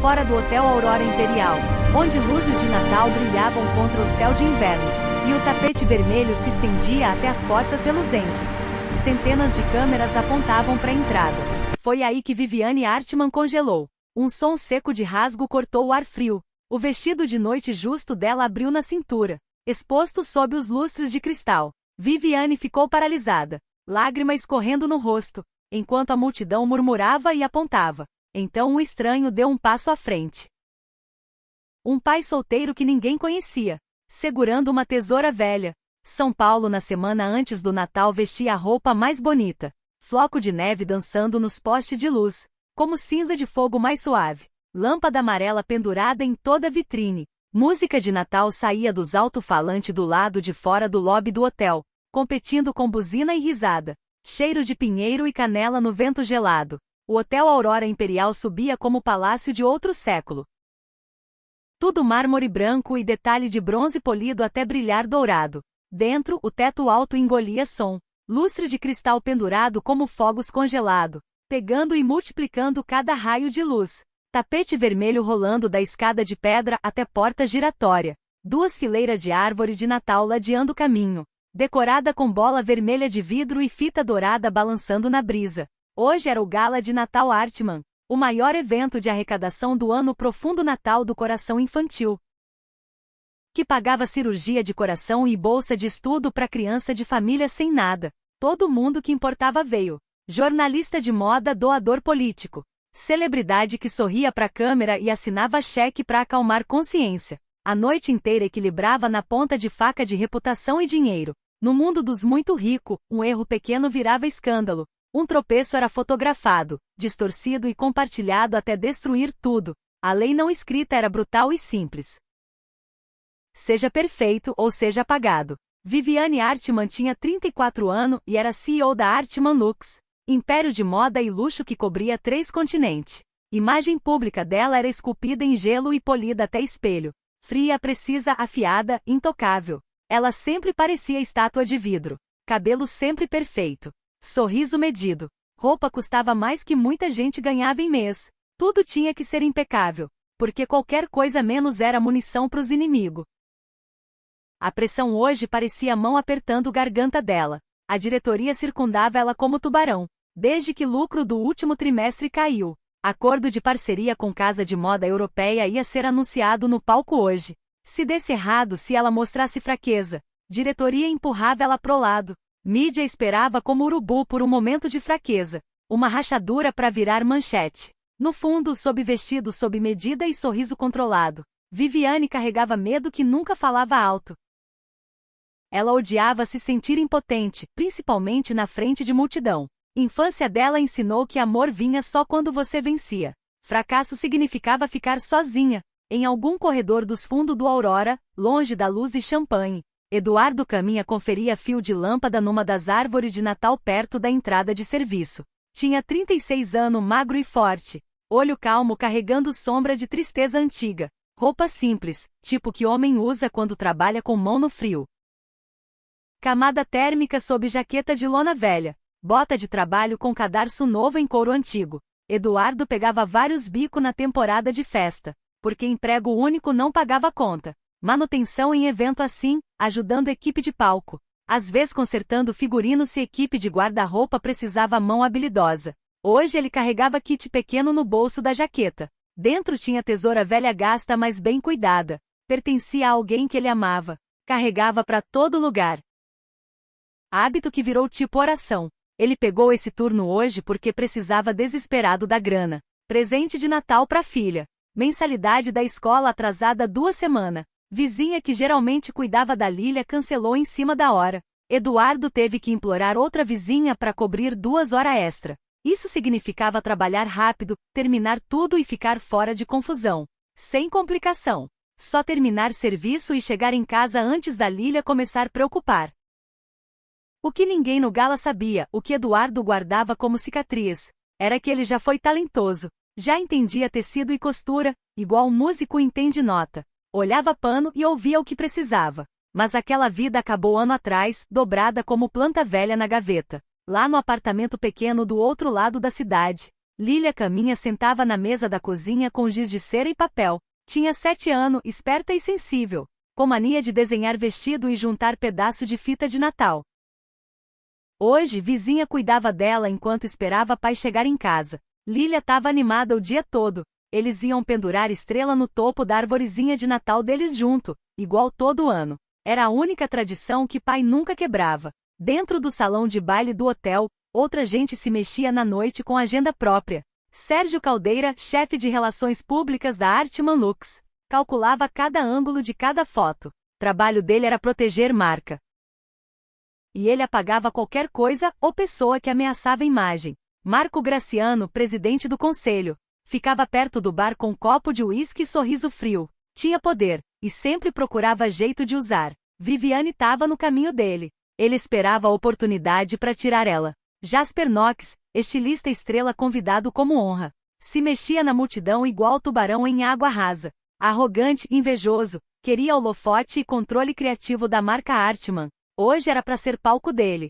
fora do Hotel Aurora Imperial, onde luzes de Natal brilhavam contra o céu de inverno, e o tapete vermelho se estendia até as portas reluzentes. Centenas de câmeras apontavam para a entrada. Foi aí que Viviane Artman congelou. Um som seco de rasgo cortou o ar frio. O vestido de noite justo dela abriu na cintura, exposto sob os lustres de cristal. Viviane ficou paralisada, lágrima escorrendo no rosto, enquanto a multidão murmurava e apontava. Então um estranho deu um passo à frente. Um pai solteiro que ninguém conhecia, segurando uma tesoura velha. São Paulo na semana antes do Natal vestia a roupa mais bonita. Floco de neve dançando nos postes de luz, como cinza de fogo mais suave. Lâmpada amarela pendurada em toda a vitrine. Música de Natal saía dos alto-falantes do lado de fora do lobby do hotel, competindo com buzina e risada. Cheiro de pinheiro e canela no vento gelado. O Hotel Aurora Imperial subia como palácio de outro século. Tudo mármore branco e detalhe de bronze polido até brilhar dourado. Dentro, o teto alto engolia som. Lustre de cristal pendurado como fogos congelado, pegando e multiplicando cada raio de luz. Tapete vermelho rolando da escada de pedra até porta giratória. 2 fileiras de árvore de Natal ladeando o caminho, decorada com bola vermelha de vidro e fita dourada balançando na brisa. Hoje era o Gala de Natal Artman, o maior evento de arrecadação do ano profundo Natal do coração infantil, que pagava cirurgia de coração e bolsa de estudo para criança de família sem nada. Todo mundo que importava veio. Jornalista de moda, doador político, celebridade que sorria para a câmera e assinava cheque para acalmar consciência. A noite inteira equilibrava na ponta de faca de reputação e dinheiro. No mundo dos muito ricos, um erro pequeno virava escândalo. Um tropeço era fotografado, distorcido e compartilhado até destruir tudo. A lei não escrita era brutal e simples. Seja perfeito ou seja apagado. Viviane Artman tinha 34 anos e era CEO da Artman Lux, império de moda e luxo que cobria 3 continentes. Imagem pública dela era esculpida em gelo e polida até espelho. Fria, precisa, afiada, intocável. Ela sempre parecia estátua de vidro. Cabelo sempre perfeito. Sorriso medido. Roupa custava mais que muita gente ganhava em mês. Tudo tinha que ser impecável, porque qualquer coisa menos era munição para os inimigos. A pressão hoje parecia a mão apertando a garganta dela. A diretoria circundava ela como tubarão. Desde que o lucro do último trimestre caiu, acordo de parceria com casa de moda europeia ia ser anunciado no palco hoje. Se desse errado, se ela mostrasse fraqueza, diretoria empurrava ela pro lado. Mídia esperava como urubu por um momento de fraqueza. Uma rachadura para virar manchete. No fundo, sob vestido sob medida e sorriso controlado, Viviane carregava medo que nunca falava alto. Ela odiava se sentir impotente, principalmente na frente de multidão. Infância dela ensinou que amor vinha só quando você vencia. Fracasso significava ficar sozinha, em algum corredor dos fundos do Aurora, longe da luz e champanhe. Eduardo Caminha conferia fio de lâmpada numa das árvores de Natal perto da entrada de serviço. Tinha 36 anos, magro e forte. Olho calmo carregando sombra de tristeza antiga. Roupa simples, tipo que homem usa quando trabalha com mão no frio. Camada térmica sob jaqueta de lona velha. Bota de trabalho com cadarço novo em couro antigo. Eduardo pegava vários bicos na temporada de festa, porque emprego único não pagava conta. Manutenção em evento assim, ajudando equipe de palco. Às vezes consertando figurino se equipe de guarda-roupa precisava mão habilidosa. Hoje ele carregava kit pequeno no bolso da jaqueta. Dentro tinha tesoura velha gasta mas bem cuidada. Pertencia a alguém que ele amava. Carregava para todo lugar. Hábito que virou tipo oração. Ele pegou esse turno hoje porque precisava desesperado da grana. Presente de Natal para filha. Mensalidade da escola atrasada 2 semanas. Vizinha que geralmente cuidava da Lília cancelou em cima da hora. Eduardo teve que implorar outra vizinha para cobrir 2 horas extra. Isso significava trabalhar rápido, terminar tudo e ficar fora de confusão. Sem complicação. Só terminar serviço e chegar em casa antes da Lília começar a preocupar. O que ninguém no Gala sabia, o que Eduardo guardava como cicatriz, era que ele já foi talentoso, já entendia tecido e costura, igual músico entende nota. Olhava pano e ouvia o que precisava. Mas aquela vida acabou ano atrás, dobrada como planta velha na gaveta, lá no apartamento pequeno do outro lado da cidade. Lília Caminha sentava na mesa da cozinha com giz de cera e papel. Tinha 7 anos, esperta e sensível, com mania de desenhar vestido e juntar pedaço de fita de Natal. Hoje, vizinha cuidava dela enquanto esperava pai chegar em casa. Lília estava animada o dia todo. Eles iam pendurar estrela no topo da arvorezinha de Natal deles junto, igual todo ano. Era a única tradição que pai nunca quebrava. Dentro do salão de baile do hotel, outra gente se mexia na noite com agenda própria. Sérgio Caldeira, chefe de relações públicas da Artman Lux, calculava cada ângulo de cada foto. Trabalho dele era proteger marca. E ele apagava qualquer coisa ou pessoa que ameaçava a imagem. Marco Graciano, presidente do conselho, ficava perto do bar com um copo de uísque e sorriso frio. Tinha poder, e sempre procurava jeito de usar. Viviane estava no caminho dele. Ele esperava a oportunidade para tirar ela. Jasper Knox, estilista estrela convidado como honra. Se mexia na multidão igual tubarão em água rasa. Arrogante, invejoso, queria holofote e controle criativo da marca Artman. Hoje era para ser palco dele.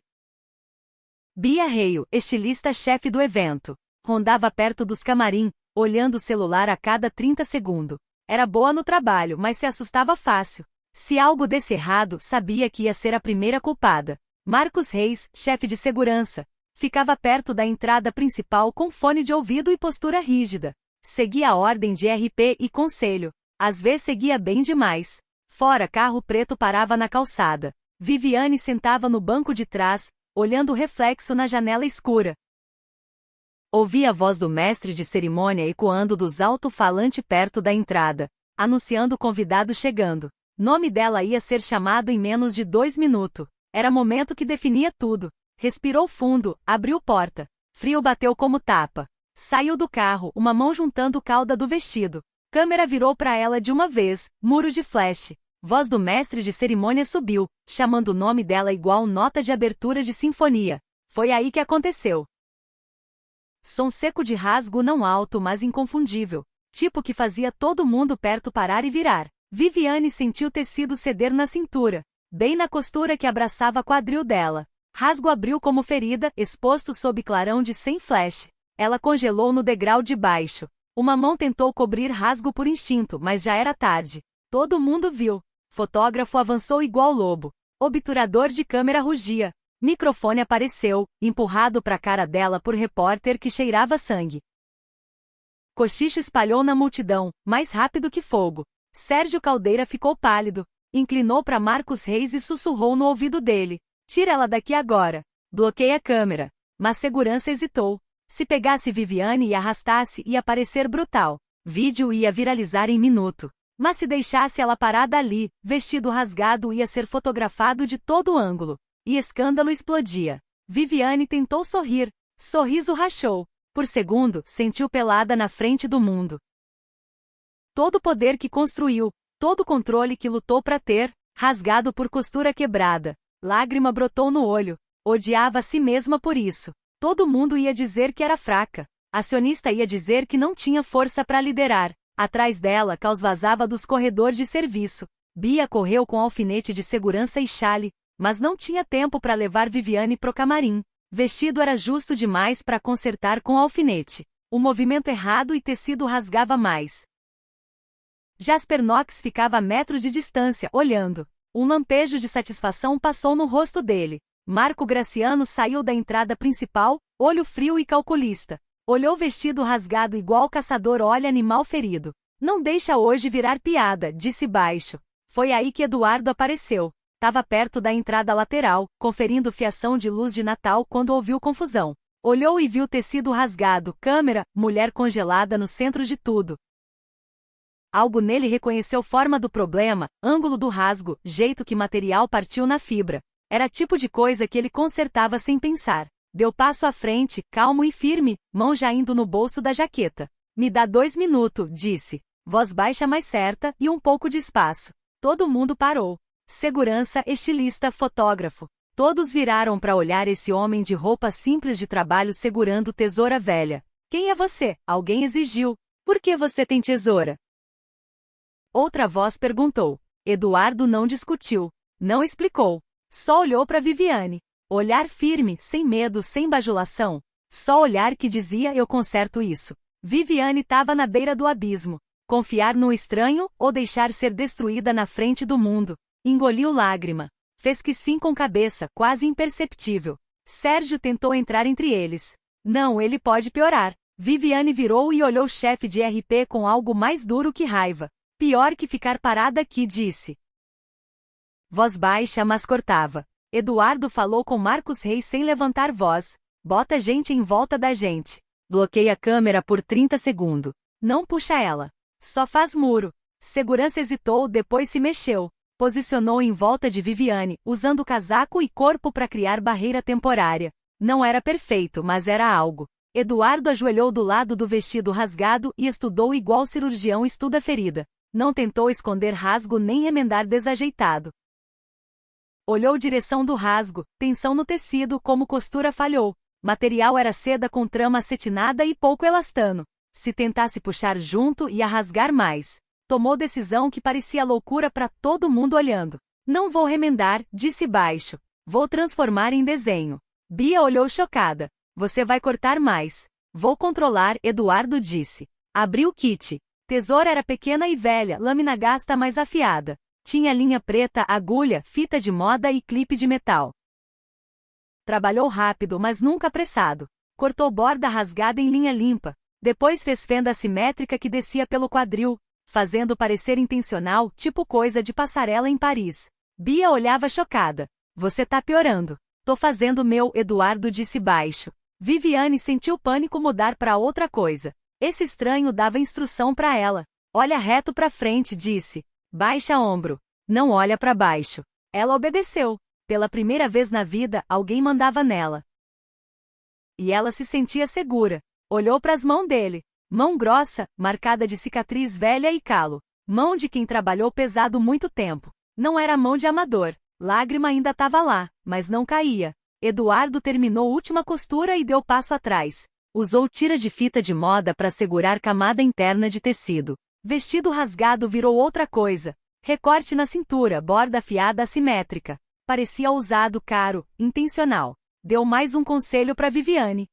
Bia Reio, estilista-chefe do evento. Rondava perto dos camarim, olhando o celular a cada 30 segundos. Era boa no trabalho, mas se assustava fácil. Se algo desse errado, sabia que ia ser a primeira culpada. Marcos Reis, chefe de segurança. Ficava perto da entrada principal com fone de ouvido e postura rígida. Seguia a ordem de RP e conselho. Às vezes seguia bem demais. Fora, carro preto parava na calçada. Viviane sentava no banco de trás, olhando o reflexo na janela escura. Ouvia a voz do mestre de cerimônia ecoando dos alto-falante perto da entrada, anunciando o convidado chegando. Nome dela ia ser chamado em menos de 2 minutos. Era momento que definia tudo. Respirou fundo, abriu porta. Frio bateu como tapa. Saiu do carro, uma mão juntando cauda do vestido. Câmera virou para ela de uma vez, muro de flash. Voz do mestre de cerimônia subiu, chamando o nome dela igual nota de abertura de sinfonia. Foi aí que aconteceu. Som seco de rasgo não alto mas inconfundível. Tipo que fazia todo mundo perto parar e virar. Viviane sentiu o tecido ceder na cintura, bem na costura que abraçava quadril dela. Rasgo abriu como ferida, exposto sob clarão de sem flash. Ela congelou no degrau de baixo. Uma mão tentou cobrir rasgo por instinto, mas já era tarde. Todo mundo viu. Fotógrafo avançou igual lobo. Obturador de câmera rugia. Microfone apareceu, empurrado para a cara dela por repórter que cheirava sangue. Cochicho espalhou na multidão, mais rápido que fogo. Sérgio Caldeira ficou pálido. Inclinou para Marcos Reis e sussurrou no ouvido dele. Tira ela daqui agora. Bloqueia a câmera. Mas segurança hesitou. Se pegasse Viviane e arrastasse, ia parecer brutal. Vídeo ia viralizar em minuto. Mas se deixasse ela parada ali, vestido rasgado ia ser fotografado de todo ângulo. E escândalo explodia. Viviane tentou sorrir. Sorriso rachou. Por segundo, sentiu pelada na frente do mundo. Todo o poder que construiu, todo o controle que lutou para ter, rasgado por costura quebrada. Lágrima brotou no olho. Odiava a si mesma por isso. Todo mundo ia dizer que era fraca. Acionista ia dizer que não tinha força para liderar. Atrás dela, caos vazava dos corredores de serviço. Bia correu com alfinete de segurança e chale, mas não tinha tempo para levar Viviane pro camarim. Vestido era justo demais para consertar com alfinete. O movimento errado e tecido rasgava mais. Jasper Knox ficava a metro de distância, olhando. Um lampejo de satisfação passou no rosto dele. Marco Graciano saiu da entrada principal, olho frio e calculista. Olhou vestido rasgado igual caçador olha animal ferido. Não deixa hoje virar piada, disse baixo. Foi aí que Eduardo apareceu. Tava perto da entrada lateral, conferindo fiação de luz de Natal quando ouviu confusão. Olhou e viu tecido rasgado, câmera, mulher congelada no centro de tudo. Algo nele reconheceu forma do problema, ângulo do rasgo, jeito que material partiu na fibra. Era tipo de coisa que ele consertava sem pensar. Deu passo à frente, calmo e firme, mão já indo no bolso da jaqueta. Me dá 2 minutos, disse. Voz baixa mais certa e um pouco de espaço. Todo mundo parou. Segurança, estilista, fotógrafo. Todos viraram para olhar esse homem de roupa simples de trabalho segurando tesoura velha. Quem é você? Alguém exigiu. Por que você tem tesoura? Outra voz perguntou. Eduardo não discutiu. Não explicou. Só olhou para Viviane. Olhar firme, sem medo, sem bajulação. Só olhar que dizia eu conserto isso. Viviane estava na beira do abismo. Confiar no estranho ou deixar ser destruída na frente do mundo. Engoliu lágrima. Fez que sim com cabeça, quase imperceptível. Sérgio tentou entrar entre eles. Não, ele pode piorar. Viviane virou e olhou o chefe de RP com algo mais duro que raiva. Pior que ficar parada aqui, disse. Voz baixa, mas cortava. Eduardo falou com Marcos Reis sem levantar voz. Bota gente em volta da gente. Bloqueia a câmera por 30 segundos. Não puxa ela. Só faz muro. Segurança hesitou, depois se mexeu. Posicionou em volta de Viviane, usando casaco e corpo para criar barreira temporária. Não era perfeito, mas era algo. Eduardo ajoelhou do lado do vestido rasgado e estudou igual cirurgião estuda a ferida. Não tentou esconder rasgo nem remendar desajeitado. Olhou direção do rasgo, tensão no tecido, como costura falhou. Material era seda com trama acetinada e pouco elastano. Se tentasse puxar junto, ia rasgar mais. Tomou decisão que parecia loucura para todo mundo olhando. Não vou remendar, disse baixo. Vou transformar em desenho. Bia olhou chocada. Você vai cortar mais. Vou controlar, Eduardo disse. Abriu o kit. Tesoura era pequena e velha, lâmina gasta mais afiada. Tinha linha preta, agulha, fita de moda e clipe de metal. Trabalhou rápido, mas nunca apressado. Cortou borda rasgada em linha limpa. Depois fez fenda assimétrica que descia pelo quadril, fazendo parecer intencional, tipo coisa de passarela em Paris. Bia olhava chocada. Você tá piorando. Tô fazendo meu, Eduardo disse baixo. Viviane sentiu pânico mudar para outra coisa. Esse estranho dava instrução para ela. Olha reto para frente, disse. Baixa ombro. Não olha para baixo. Ela obedeceu. Pela primeira vez na vida, alguém mandava nela. E ela se sentia segura. Olhou para as mãos dele. Mão grossa, marcada de cicatriz velha e calo. Mão de quem trabalhou pesado muito tempo. Não era mão de amador. Lágrima ainda estava lá, mas não caía. Eduardo terminou a última costura e deu passo atrás. Usou tira de fita de moda para segurar camada interna de tecido. Vestido rasgado virou outra coisa. Recorte na cintura, borda afiada assimétrica. Parecia ousado, caro, intencional. Deu mais um conselho para Viviane.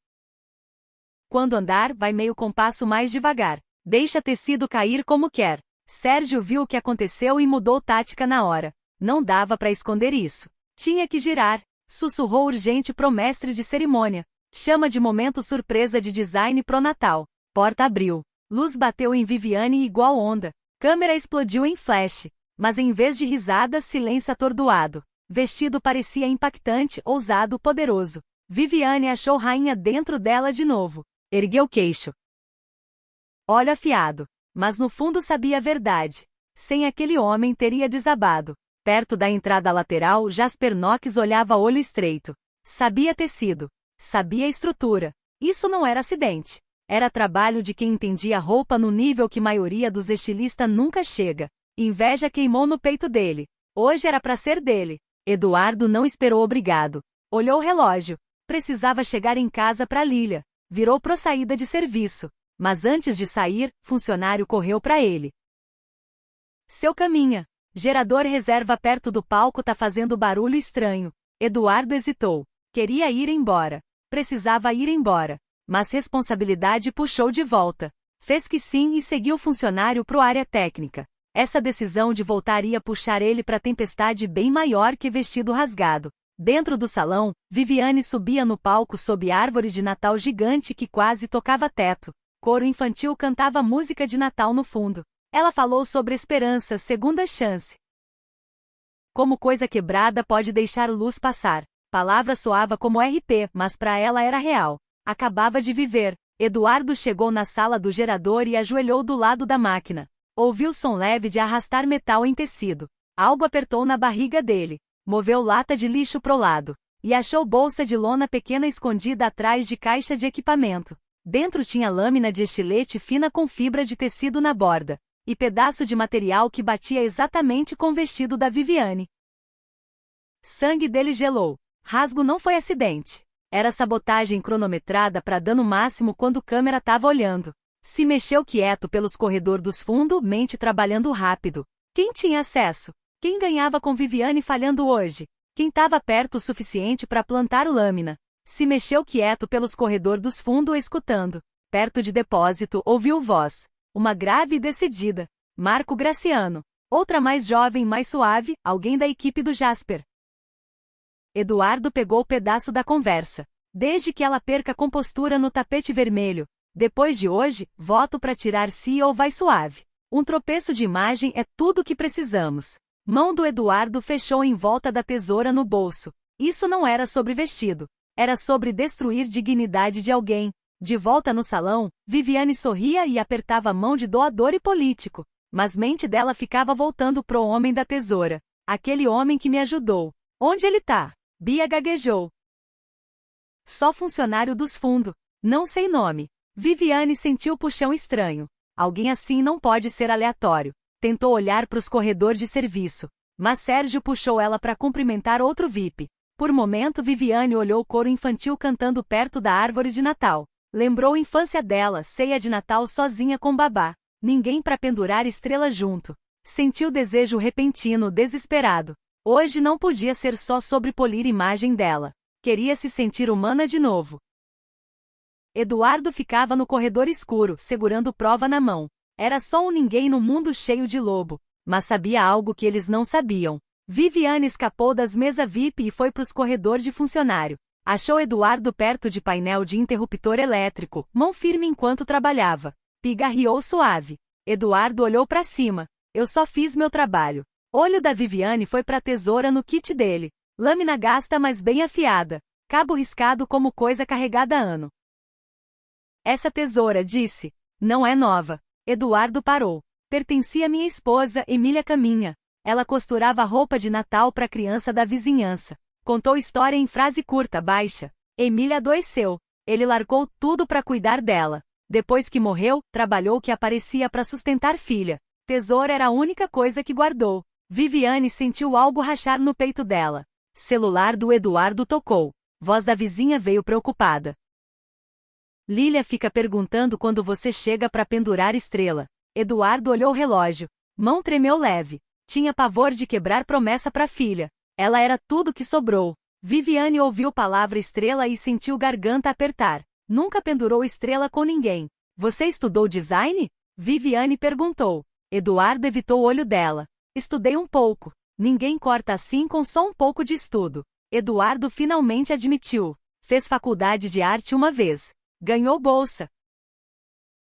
Quando andar, vai meio compasso mais devagar. Deixa tecido cair como quer. Sérgio viu o que aconteceu e mudou tática na hora. Não dava para esconder isso. Tinha que girar. Sussurrou urgente pro mestre de cerimônia. Chama de momento surpresa de design pro Natal. Porta abriu. Luz bateu em Viviane igual onda. Câmera explodiu em flash. Mas em vez de risada, silêncio atordoado. Vestido parecia impactante, ousado, poderoso. Viviane achou rainha dentro dela de novo. Ergueu o queixo. Olho afiado. Mas no fundo sabia a verdade. Sem aquele homem teria desabado. Perto da entrada lateral, Jasper Knox olhava olho estreito. Sabia tecido. Sabia estrutura. Isso não era acidente. Era trabalho de quem entendia roupa no nível que maioria dos estilistas nunca chega. Inveja queimou no peito dele. Hoje era para ser dele. Eduardo não esperou obrigado. Olhou o relógio. Precisava chegar em casa para Lilia. Virou pro saída de serviço. Mas antes de sair, funcionário correu para ele. Seu caminha. Gerador reserva perto do palco tá fazendo barulho estranho. Eduardo hesitou. Queria ir embora. Precisava ir embora. Mas responsabilidade puxou de volta. Fez que sim e seguiu o funcionário pro área técnica. Essa decisão de voltar ia puxar ele pra tempestade bem maior que vestido rasgado. Dentro do salão, Viviane subia no palco sob árvore de Natal gigante que quase tocava teto. Coro infantil cantava música de Natal no fundo. Ela falou sobre esperança, segunda chance. Como coisa quebrada pode deixar luz passar. Palavra soava como RP, mas para ela era real. Acabava de viver. Eduardo chegou na sala do gerador e ajoelhou do lado da máquina. Ouviu som leve de arrastar metal em tecido. Algo apertou na barriga dele. Moveu lata de lixo pro lado. E achou bolsa de lona pequena escondida atrás de caixa de equipamento. Dentro tinha lâmina de estilete fina com fibra de tecido na borda. E pedaço de material que batia exatamente com o vestido da Viviane. Sangue dele gelou. Rasgo não foi acidente. Era sabotagem cronometrada para dano máximo quando câmera tava olhando. Se mexeu quieto pelos corredores dos fundos, mente trabalhando rápido. Quem tinha acesso? Quem ganhava com Viviane falhando hoje? Quem tava perto o suficiente para plantar lâmina? Se mexeu quieto pelos corredores dos fundos escutando. Perto de depósito, ouviu voz. Uma grave e decidida. Marco Graciano. Outra mais jovem, mais suave, alguém da equipe do Jasper. Eduardo pegou o pedaço da conversa. Desde que ela perca compostura no tapete vermelho. Depois de hoje, voto para tirar CEO vai suave. Um tropeço de imagem é tudo o que precisamos. Mão do Eduardo fechou em volta da tesoura no bolso. Isso não era sobre vestido. Era sobre destruir dignidade de alguém. De volta no salão, Viviane sorria e apertava a mão de doador e político. Mas mente dela ficava voltando pro homem da tesoura. Aquele homem que me ajudou. Onde ele tá? Bia gaguejou. Só funcionário dos fundos. Não sei nome. Viviane sentiu o puxão estranho. Alguém assim não pode ser aleatório. Tentou olhar para os corredores de serviço. Mas Sérgio puxou ela para cumprimentar outro VIP. Por momento Viviane olhou o coro infantil cantando perto da árvore de Natal. Lembrou a infância dela, ceia de Natal sozinha com babá. Ninguém para pendurar estrela junto. Sentiu desejo repentino, desesperado. Hoje não podia ser só sobre polir a imagem dela. Queria se sentir humana de novo. Eduardo ficava no corredor escuro, segurando prova na mão. Era só um ninguém no mundo cheio de lobo. Mas sabia algo que eles não sabiam. Viviane escapou das mesas VIP e foi pros corredores de funcionário. Achou Eduardo perto de painel de interruptor elétrico, mão firme enquanto trabalhava. Pigarreou suave. Eduardo olhou para cima. Eu só fiz meu trabalho. Olho da Viviane foi pra tesoura no kit dele. Lâmina gasta mas bem afiada. Cabo riscado como coisa carregada há ano. Essa tesoura, disse. Não é nova. Eduardo parou. Pertencia à minha esposa, Emília Caminha. Ela costurava roupa de Natal para criança da vizinhança. Contou história em frase curta, baixa. Emília adoeceu. Ele largou tudo para cuidar dela. Depois que morreu, trabalhou o que aparecia para sustentar filha. Tesoura era a única coisa que guardou. Viviane sentiu algo rachar no peito dela. Celular do Eduardo tocou. Voz da vizinha veio preocupada. Lília fica perguntando quando você chega para pendurar estrela. Eduardo olhou o relógio. Mão tremeu leve. Tinha pavor de quebrar promessa para filha. Ela era tudo que sobrou. Viviane ouviu palavra estrela e sentiu garganta apertar. Nunca pendurou estrela com ninguém. Você estudou design? Viviane perguntou. Eduardo evitou o olho dela. Estudei um pouco. Ninguém corta assim com só um pouco de estudo. Eduardo finalmente admitiu. Fez faculdade de arte uma vez. Ganhou bolsa.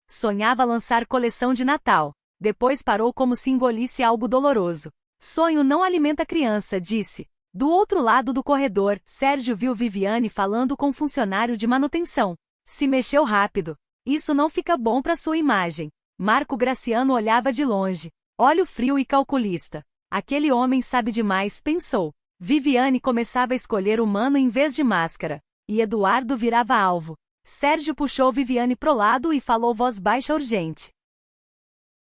Sonhava lançar coleção de Natal. Depois parou como se engolisse algo doloroso. Sonho não alimenta criança, disse. Do outro lado do corredor, Sérgio viu Viviane falando com um funcionário de manutenção. Se mexeu rápido. Isso não fica bom para sua imagem. Marco Graciano olhava de longe. Olho frio e calculista. Aquele homem sabe demais, pensou. Viviane começava a escolher humano em vez de máscara. E Eduardo virava alvo. Sérgio puxou Viviane pro lado e falou voz baixa urgente.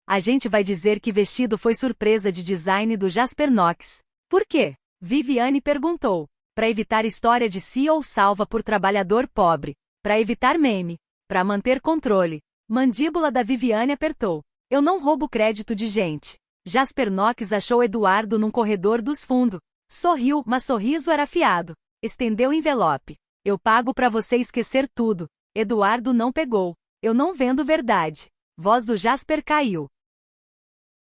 A gente vai dizer que vestido foi surpresa de design do Jasper Knox. Por quê? Viviane perguntou. Para evitar história de CEO salva por trabalhador pobre. Para evitar meme. Para manter controle. Mandíbula da Viviane apertou. Eu não roubo crédito de gente. Jasper Knox achou Eduardo num corredor dos fundos. Sorriu, mas sorriso era afiado. Estendeu o envelope. Eu pago para você esquecer tudo. Eduardo não pegou. Eu não vendo verdade. Voz do Jasper caiu.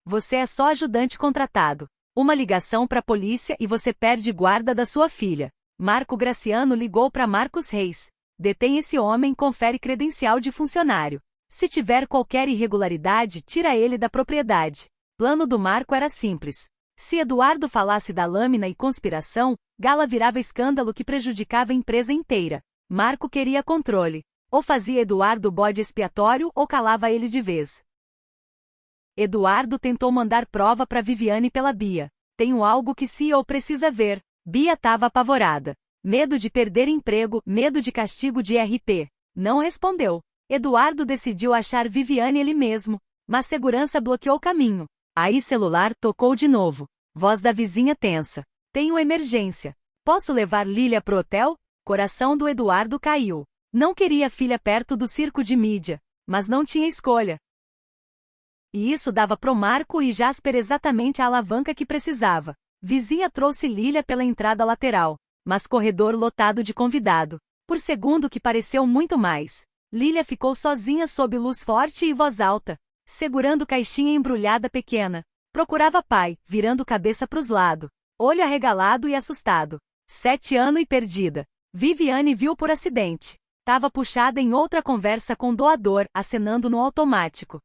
Você é só ajudante contratado. Uma ligação para a polícia e você perde guarda da sua filha. Marco Graciano ligou para Marcos Reis. Detém esse homem e confere credencial de funcionário. Se tiver qualquer irregularidade, tira ele da propriedade. Plano do Marco era simples. Se Eduardo falasse da lâmina e conspiração, Gala virava escândalo que prejudicava a empresa inteira. Marco queria controle. Ou fazia Eduardo bode expiatório ou calava ele de vez. Eduardo tentou mandar prova para Viviane pela Bia. Tenho algo que CEO precisa ver. Bia estava apavorada. Medo de perder emprego, medo de castigo de RP. Não respondeu. Eduardo decidiu achar Viviane ele mesmo. Mas segurança bloqueou o caminho. Aí celular tocou de novo. Voz da vizinha tensa. Tenho emergência. Posso levar Lília pro hotel? Coração do Eduardo caiu. Não queria filha perto do circo de mídia. Mas não tinha escolha. E isso dava pro Marco e Jasper exatamente a alavanca que precisava. Vizinha trouxe Lília pela entrada lateral. mas corredor lotado de convidado. Por segundo que pareceu muito mais. Lilia ficou sozinha sob luz forte e voz alta, segurando caixinha embrulhada pequena. Procurava pai, virando cabeça pros lados, olho arregalado e assustado. 7 anos e perdida. Viviane viu por acidente. Tava puxada em outra conversa com o doador, acenando no automático.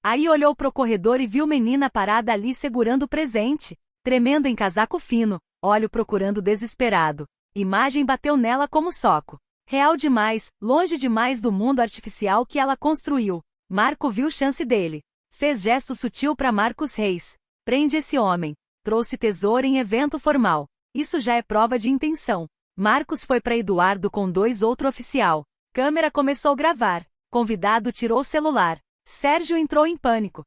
Aí olhou pro corredor e viu menina parada ali segurando o presente, tremendo em casaco fino, olho procurando desesperado. Imagem bateu nela como soco. Real demais, longe demais do mundo artificial que ela construiu. Marco viu chance dele. Fez gesto sutil para Marcos Reis. Prende esse homem. Trouxe tesouro em evento formal. Isso já é prova de intenção. Marcos foi para Eduardo com 2 outro oficial. Câmera começou a gravar. Convidado tirou o celular. Sérgio entrou em pânico.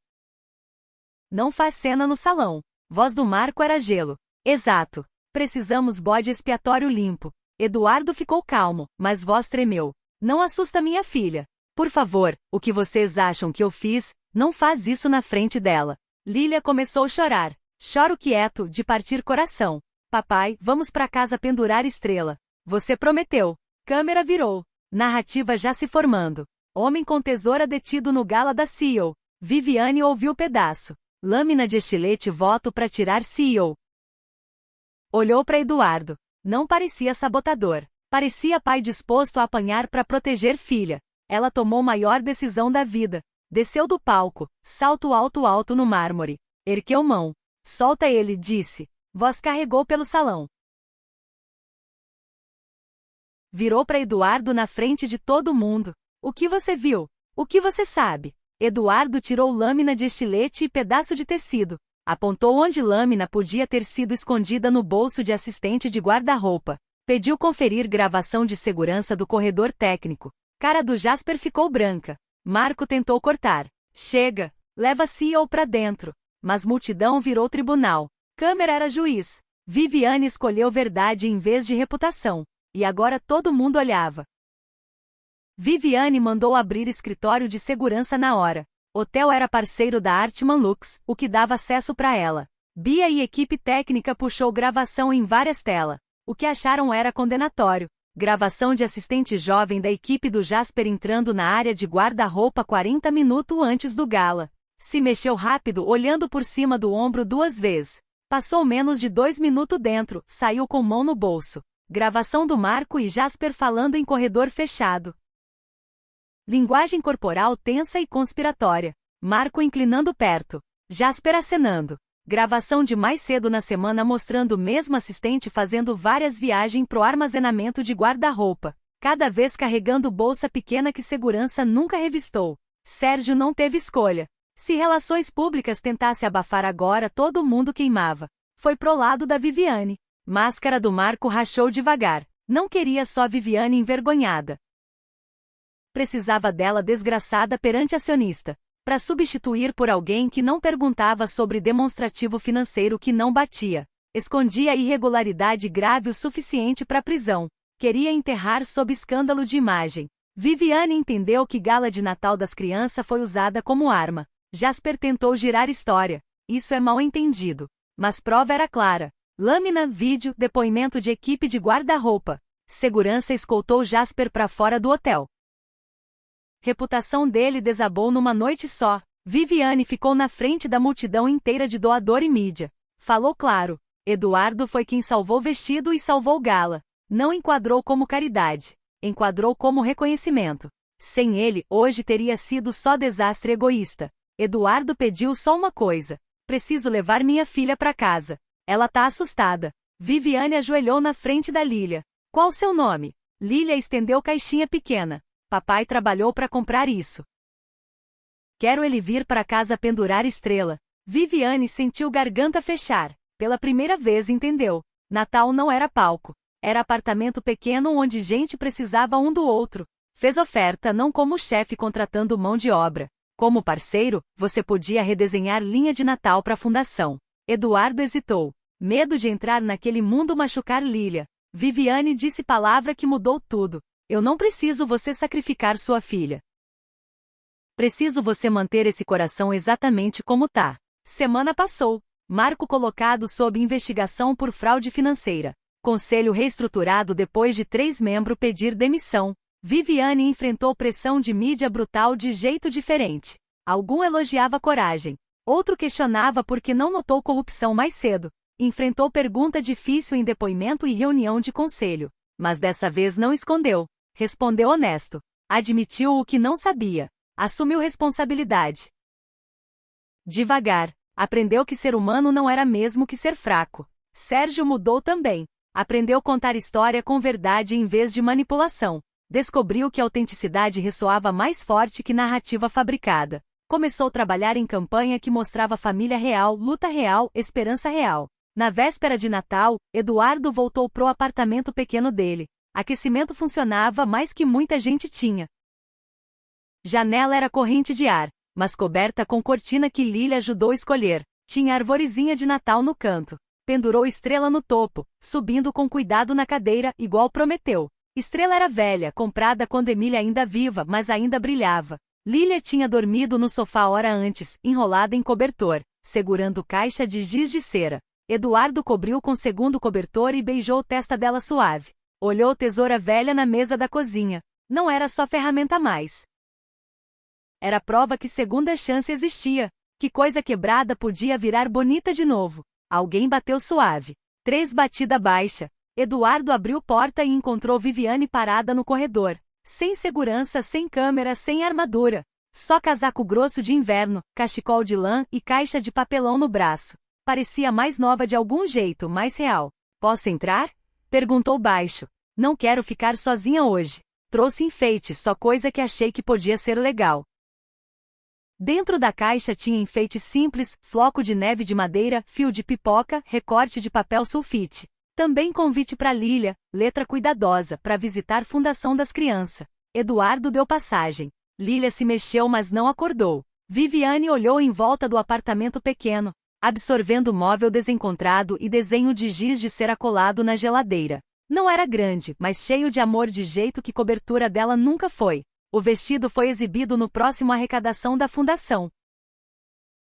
Não faz cena no salão. Voz do Marco era gelo. Exato. Precisamos bode expiatório limpo. Eduardo ficou calmo, mas voz tremeu. Não assusta minha filha. Por favor, o que vocês acham que eu fiz, não faz isso na frente dela. Lilia começou a chorar. Choro quieto, de partir coração. Papai, vamos pra casa pendurar estrela. Você prometeu. Câmera virou. Narrativa já se formando. Homem com tesoura detido no gala da CEO. Viviane ouviu o pedaço. Lâmina de estilete voto pra tirar CEO. Olhou pra Eduardo. Não parecia sabotador. Parecia pai disposto a apanhar pra proteger filha. Ela tomou maior decisão da vida. Desceu do palco. Salto alto no mármore. Ergueu mão. Solta ele, disse. Voz carregou pelo salão. Virou para Eduardo na frente de todo mundo. O que você viu? O que você sabe? Eduardo tirou lâmina de estilete e pedaço de tecido. Apontou onde lâmina podia ter sido escondida no bolso de assistente de guarda-roupa. Pediu conferir gravação de segurança do corredor técnico. Cara do Jasper ficou branca. Marco tentou cortar. Chega, leva CEO pra dentro. Mas multidão virou tribunal. Câmera era juiz. Viviane escolheu verdade em vez de reputação. E agora todo mundo olhava. Viviane mandou abrir escritório de segurança na hora. Hotel era parceiro da Artman Lux, o que dava acesso para ela. Bia e equipe técnica puxou gravação em várias telas. O que acharam era condenatório. Gravação de assistente jovem da equipe do Jasper entrando na área de guarda-roupa 40 minutos antes do gala. Se mexeu rápido olhando por cima do ombro 2 vezes. Passou menos de 2 minutos dentro, saiu com mão no bolso. Gravação do Marco e Jasper falando em corredor fechado. Linguagem corporal tensa e conspiratória. Marco inclinando perto. Jasper acenando. Gravação de mais cedo na semana mostrando o mesmo assistente fazendo várias viagens pro armazenamento de guarda-roupa. Cada vez carregando bolsa pequena que segurança nunca revistou. Sérgio não teve escolha. Se relações públicas tentasse abafar agora todo mundo queimava. Foi pro lado da Viviane. Máscara do Marco rachou devagar. Não queria só Viviane envergonhada. Precisava dela desgraçada perante acionista. Para substituir por alguém que não perguntava sobre demonstrativo financeiro que não batia. Escondia irregularidade grave o suficiente para prisão. Queria enterrar sob escândalo de imagem. Viviane entendeu que gala de Natal das crianças foi usada como arma. Jasper tentou girar história. Isso é mal entendido. Mas prova era clara. Lâmina, vídeo, depoimento de equipe de guarda-roupa. Segurança escoltou Jasper para fora do hotel. Reputação dele desabou numa noite só. Viviane ficou na frente da multidão inteira de doador e mídia. Falou claro. Eduardo foi quem salvou o vestido e salvou gala. Não enquadrou como caridade. Enquadrou como reconhecimento. Sem ele, hoje teria sido só desastre egoísta. Eduardo pediu só uma coisa. Preciso levar minha filha para casa. Ela tá assustada. Viviane ajoelhou na frente da Lilia. Qual seu nome? Lilia estendeu caixinha pequena. Papai trabalhou para comprar isso. Quero ele vir para casa pendurar estrela. Viviane sentiu garganta fechar. Pela primeira vez entendeu. Natal não era palco. Era apartamento pequeno onde gente precisava um do outro. Fez oferta não como chefe contratando mão de obra. Como parceiro, você podia redesenhar linha de Natal para a fundação. Eduardo hesitou. Medo de entrar naquele mundo machucar Lilia. Viviane disse palavra que mudou tudo. Eu não preciso você sacrificar sua filha. Preciso você manter esse coração exatamente como tá. Semana passou. Marco colocado sob investigação por fraude financeira. Conselho reestruturado depois de 3 membros pedir demissão. Viviane enfrentou pressão de mídia brutal de jeito diferente. Algum elogiava a coragem. Outro questionava porque não notou corrupção mais cedo. Enfrentou pergunta difícil em depoimento e reunião de conselho. Mas dessa vez não escondeu. Respondeu honesto. Admitiu o que não sabia. Assumiu responsabilidade. Devagar. Aprendeu que ser humano não era mesmo que ser fraco. Sérgio mudou também. Aprendeu contar história com verdade em vez de manipulação. Descobriu que a autenticidade ressoava mais forte que narrativa fabricada. Começou a trabalhar em campanha que mostrava família real, luta real, esperança real. Na véspera de Natal, Eduardo voltou pro apartamento pequeno dele. Aquecimento funcionava mais que muita gente tinha. Janela era corrente de ar, mas coberta com cortina que Lília ajudou a escolher. Tinha arvorezinha de Natal no canto. Pendurou estrela no topo, subindo com cuidado na cadeira, igual prometeu. Estrela era velha, comprada quando Emília ainda viva, mas ainda brilhava. Lília tinha dormido no sofá hora antes, enrolada em cobertor, segurando caixa de giz de cera. Eduardo cobriu com segundo cobertor e beijou a testa dela suave. Olhou tesoura velha na mesa da cozinha. Não era só ferramenta mais. Era prova que segunda chance existia. Que coisa quebrada podia virar bonita de novo. Alguém bateu suave. 3 batida baixa. Eduardo abriu porta e encontrou Viviane parada no corredor. Sem segurança, sem câmera, sem armadura. Só casaco grosso de inverno, cachecol de lã e caixa de papelão no braço. Parecia mais nova de algum jeito, mais real. Posso entrar? Perguntou baixo. Não quero ficar sozinha hoje. Trouxe enfeite, só coisa que achei que podia ser legal. Dentro da caixa tinha enfeite simples, floco de neve de madeira, fio de pipoca, recorte de papel sulfite. Também convite para Lília, letra cuidadosa, para visitar Fundação das Crianças. Eduardo deu passagem. Lília se mexeu mas não acordou. Viviane olhou em volta do apartamento pequeno, absorvendo móvel desencontrado e desenho de giz de cera colado na geladeira. Não era grande, mas cheio de amor de jeito que cobertura dela nunca foi. O vestido foi exibido no próximo arrecadação da fundação.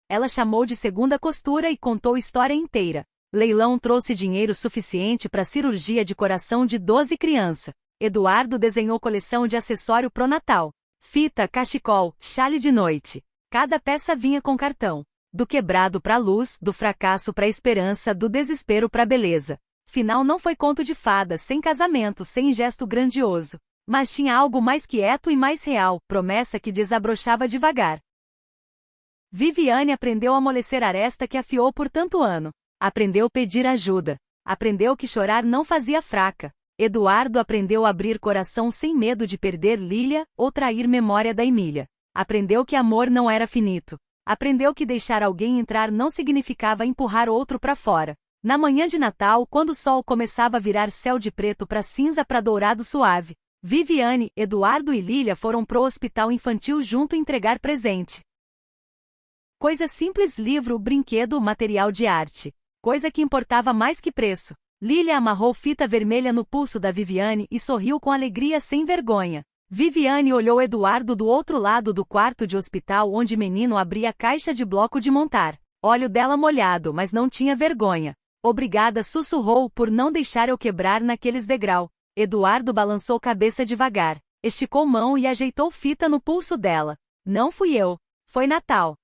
Ela chamou de segunda costura e contou a história inteira. Leilão trouxe dinheiro suficiente para cirurgia de coração de 12 crianças. Eduardo desenhou coleção de acessório pro Natal. Fita, cachecol, chale de noite. Cada peça vinha com cartão. Do quebrado pra luz, do fracasso pra esperança, do desespero pra beleza. Final não foi conto de fadas, sem casamento, sem gesto grandioso. Mas tinha algo mais quieto e mais real, promessa que desabrochava devagar. Viviane aprendeu a amolecer a aresta que afiou por tanto ano. Aprendeu a pedir ajuda. Aprendeu que chorar não fazia fraca. Eduardo aprendeu a abrir coração sem medo de perder Lília ou trair memória da Emília. Aprendeu que amor não era finito. Aprendeu que deixar alguém entrar não significava empurrar outro para fora. Na manhã de Natal, quando o sol começava a virar céu de preto para cinza para dourado suave, Viviane, Eduardo e Lília foram pro hospital infantil junto entregar presente. Coisa simples: livro, brinquedo, material de arte. Coisa que importava mais que preço. Lília amarrou fita vermelha no pulso da Viviane e sorriu com alegria sem vergonha. Viviane olhou Eduardo do outro lado do quarto de hospital onde menino abria a caixa de bloco de montar. Olho dela molhado, mas não tinha vergonha. Obrigada, sussurrou, por não deixar eu quebrar naqueles degrau. Eduardo balançou cabeça devagar, esticou mão e ajeitou fita no pulso dela. Não fui eu. Foi Natal.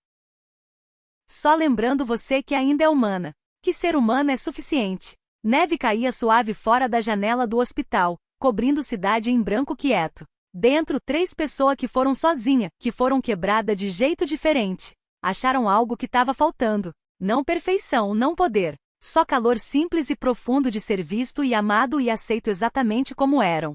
Só lembrando você que ainda é humana. Que ser humana é suficiente. Neve caía suave fora da janela do hospital, cobrindo cidade em branco quieto. Dentro, 3 pessoas que foram sozinha, que foram quebrada de jeito diferente. Acharam algo que estava faltando. Não perfeição, não poder. Só calor simples e profundo de ser visto e amado e aceito exatamente como eram.